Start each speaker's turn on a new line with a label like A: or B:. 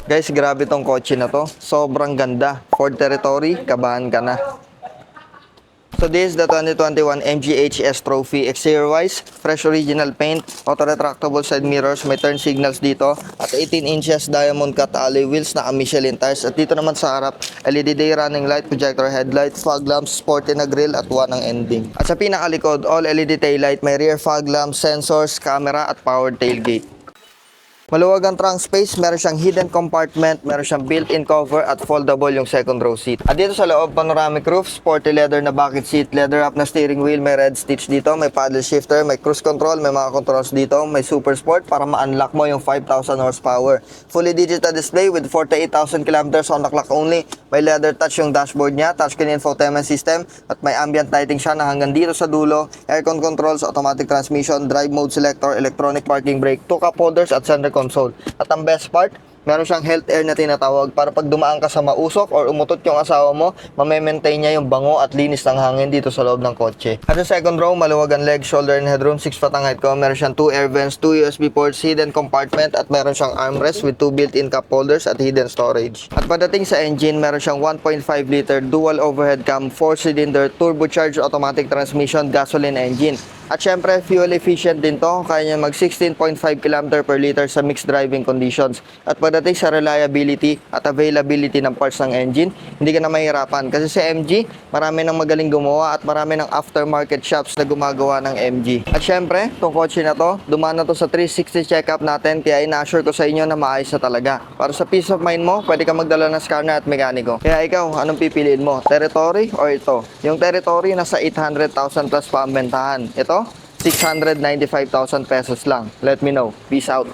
A: Guys, grabe tong kotse na to. Sobrang ganda. Ford Territory, kabahan ka na. So this is the 2021 MG HS Trophy. Exterior wise, fresh original paint, auto retractable side mirrors, may turn signals dito, at 18 inches diamond cut alloy wheels na Michelin tires. At dito naman sa harap, LED day running light, projector headlight, fog lamps, sporty na grille at one ang ending. At sa pinakalikod, all LED tail light, may rear fog lamps, sensors, camera at powered tailgate. Maluwag ang trunk space, meron siyang hidden compartment, meron siyang built-in cover at foldable yung second row seat. At dito sa loob, panoramic roof, sporty leather na bucket seat, leather up na steering wheel, may red stitch dito, may paddle shifter, may cruise control, may mga controls dito, may super sport para ma-unlock mo yung 5,000 horsepower. Fully digital display with 48,000 kilometers on the clock only. May leather touch yung dashboard niya, touchscreen infotainment system, at may ambient lighting siya na hanggang dito sa dulo, aircon controls, automatic transmission, drive mode selector, electronic parking brake, two cup holders at center console. At ang best part, meron siyang health air na tinatawag para pag dumaan ka sa mausok or umutot yung asawa mo, mame-maintain niya yung bango at linis ng hangin dito sa loob ng kotse. At sa second row, maluwag ang leg, shoulder, and headroom, 6 foot ang height ko. Meron siyang 2 air vents, 2 USB ports, hidden compartment, at meron siyang armrest with 2 built-in cup holders at hidden storage. At pagdating sa engine, meron siyang 1.5 liter dual overhead cam, 4-cylinder, turbocharged automatic transmission, gasoline engine. At syempre, fuel efficient din to. Kaya niya mag 16.5 km per liter sa mixed driving conditions. At pagdating sa reliability at availability ng parts ng engine, hindi ka na mahirapan. Kasi sa MG, marami nang magaling gumawa at marami ng aftermarket shops na gumagawa ng MG. At syempre, itong kotse na to, dumaan na to sa 360 checkup natin. Kaya ina-assure ko sa inyo na maayos na talaga. Para sa peace of mind mo, pwede ka magdala ng scanner at mekaniko. Kaya ikaw, anong pipiliin mo? Territory or ito? Yung Territory, nasa 800,000 plus pa ang bentahan. Ito, 695,000 pesos lang. Let me know. Peace out.